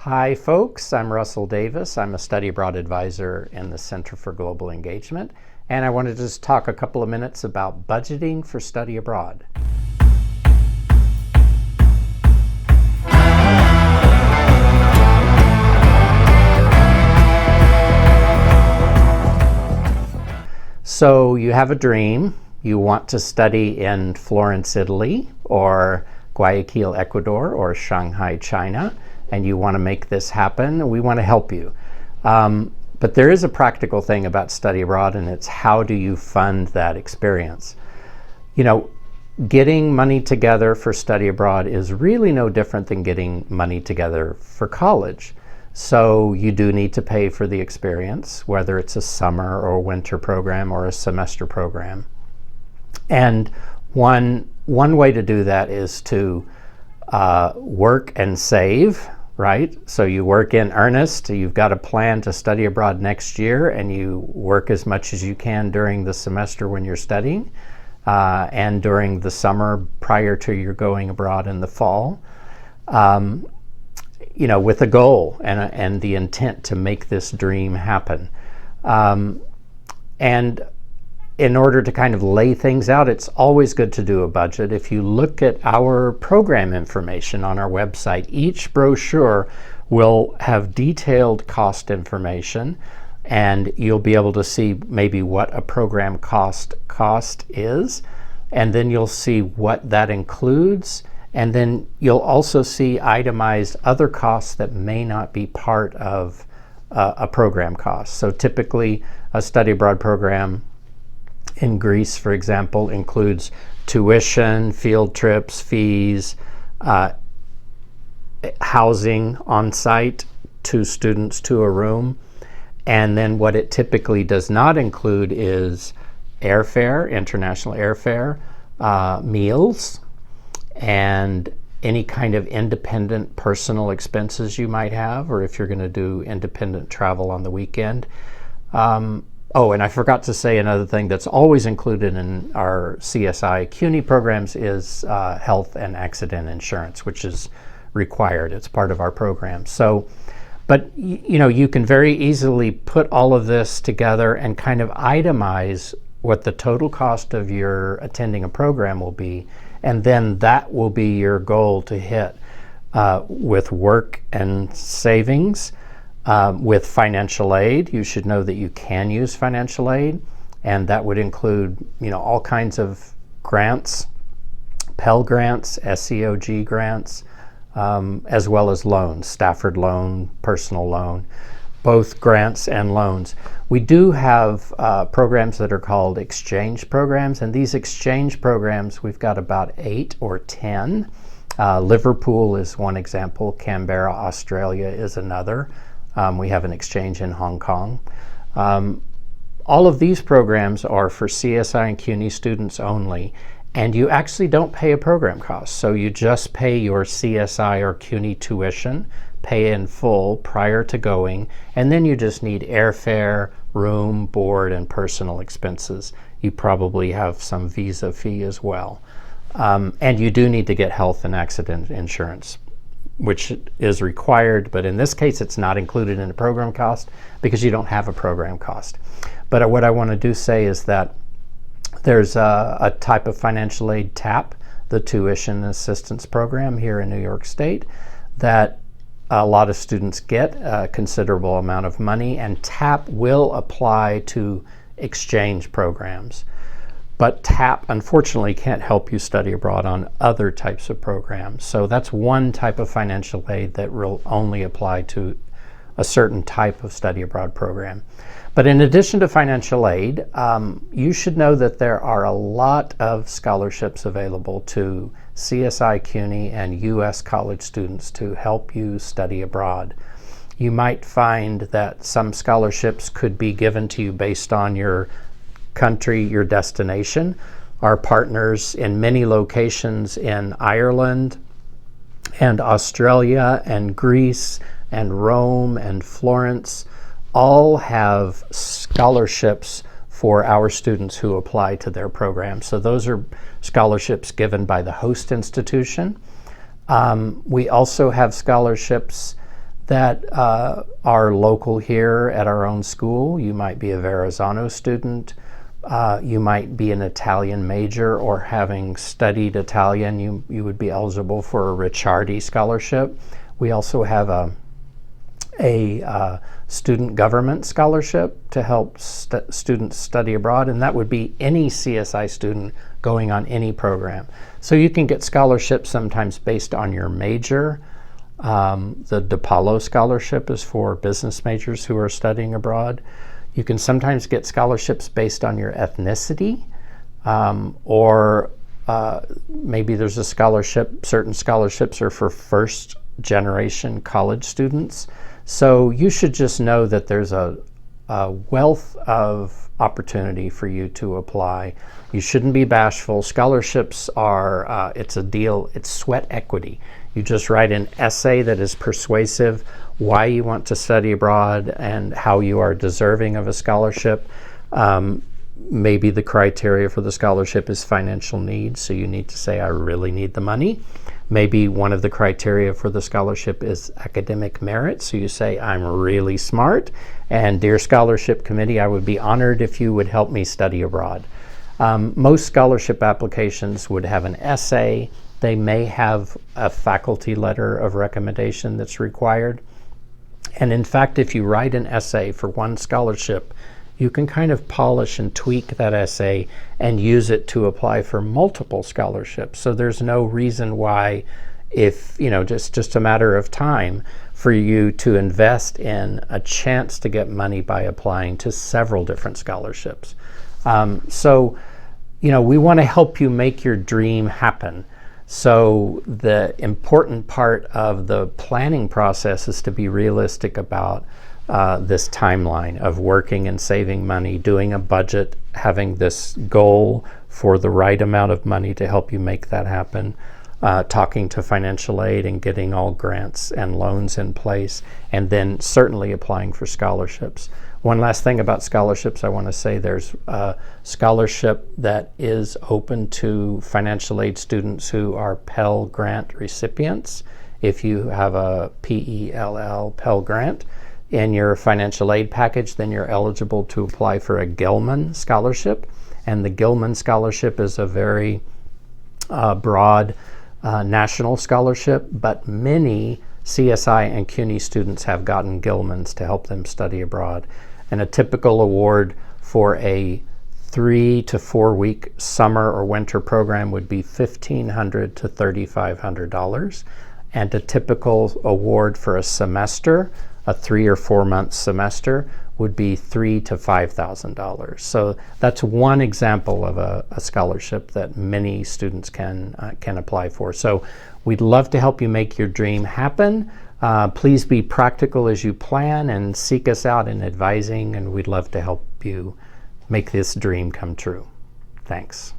Hi folks, I'm Russell Davis. I'm a study abroad advisor in the Center for Global Engagement, and I wanted to just talk a couple of minutes about budgeting for study abroad. So you have a dream. You want to study in Florence, Italy, or Guayaquil, Ecuador, or Shanghai, China, and you want to make this happen. We want to help you. But there is a practical thing about study abroad, and it's how do you fund that experience? You know, getting money together for study abroad is really no different than getting money together for college. So you do need to pay for the experience, whether it's a summer or winter program or a semester program. And one way to do that is to work and save, right? So you work in earnest, you've got a plan to study abroad next year, and you work as much as you can during the semester when you're studying, and during the summer prior to your going abroad in the fall. You know, with a goal and the intent to make this dream happen. And in order to kind of lay things out, it's always good to do a budget. If you look at our program information on our website, each brochure will have detailed cost information, and you'll be able to see maybe what a program cost is, and then you'll see what that includes. And then you'll also see itemized other costs that may not be part of a program cost. So typically a study abroad program in Greece, for example, includes tuition, field trips, fees, housing on site, 2 students to a room. And then what it typically does not include is airfare, international airfare, meals, and any kind of independent personal expenses you might have, or if you're going to do independent travel on the weekend. Oh, and I forgot to say another thing that's always included in our CSI CUNY programs is health and accident insurance, which is required. It's part of our program. So, but you know, you can very easily put all of this together and kind of itemize what the total cost of your attending a program will be. And then that will be your goal to hit with work and savings. With financial aid, you should know that you can use financial aid, and that would include, you know, all kinds of grants, Pell grants, SEOG grants, as well as loans, Stafford loan, personal loan, both grants and loans. We do have programs that are called exchange programs, and these exchange programs, we've got about 8 or 10. Liverpool is one example. Canberra, Australia is another. We have an exchange in Hong Kong. All of these programs are for CSI and CUNY students only, and you actually don't pay a program cost. So you just pay your CSI or CUNY tuition, pay in full prior to going, and then you just need airfare, room, board, and personal expenses. You probably have some visa fee as well. And you do need to get health and accident insurance, which is required, but in this case it's not included in the program cost because you don't have a program cost. But what I want to do say is that there's a type of financial aid, TAP, the Tuition Assistance Program here in New York State, that a lot of students get a considerable amount of money, and TAP will apply to exchange programs. But TAP, unfortunately, can't help you study abroad on other types of programs. So that's one type of financial aid that will only apply to a certain type of study abroad program. But in addition to financial aid, you should know that there are a lot of scholarships available to CSI, CUNY, and U.S. college students to help you study abroad. You might find that some scholarships could be given to you based on your country, your destination. Our partners in many locations in Ireland and Australia and Greece and Rome and Florence all have scholarships for our students who apply to their program. So those are scholarships given by the host institution. We also have scholarships that are local here at our own school. You might be a Verrazano student. You might be an Italian major, or having studied Italian, you would be eligible for a Ricciardi scholarship. We also have a student government scholarship to help students study abroad, and that would be any CSI student going on any program. So you can get scholarships sometimes based on your major. The DePaulo scholarship is for business majors who are studying abroad. You can sometimes get scholarships based on your ethnicity, or maybe there's a scholarship, certain scholarships are for first generation college students. So you should just know that there's a wealth of opportunity for you to apply. You shouldn't be bashful. Scholarships are, it's a deal, it's sweat equity. You just write an essay that is persuasive, why you want to study abroad and how you are deserving of a scholarship. Maybe the criteria for the scholarship is financial need, so you need to say, I really need the money. Maybe one of the criteria for the scholarship is academic merit, so you say, I'm really smart, and dear scholarship committee, I would be honored if you would help me study abroad. Most scholarship applications would have an essay. They may have a faculty letter of recommendation that's required. And in fact, if you write an essay for one scholarship, you can kind of polish and tweak that essay and use it to apply for multiple scholarships. So there's no reason why, if, just a matter of time for you to invest in a chance to get money by applying to several different scholarships. We want to help you make your dream happen. So the important part of the planning process is to be realistic about this timeline of working and saving money, doing a budget, having this goal for the right amount of money to help you make that happen, talking to financial aid and getting all grants and loans in place, and then certainly applying for scholarships. One last thing about scholarships I want to say, there's a scholarship that is open to financial aid students who are Pell Grant recipients. If you have a Pell Grant in your financial aid package, then you're eligible to apply for a Gilman scholarship. And the Gilman scholarship is a very broad national scholarship, but many CSI and CUNY students have gotten Gilmans to help them study abroad. And a typical award for a 3 to 4 week summer or winter program would be $1,500 to $3,500. And a typical award for a semester, a 3 or 4 month semester, would be $3,000 to $5,000. So that's one example of a scholarship that many students can apply for. So we'd love to help you make your dream happen. Please be practical as you plan and seek us out in advising, and we'd love to help you make this dream come true. Thanks.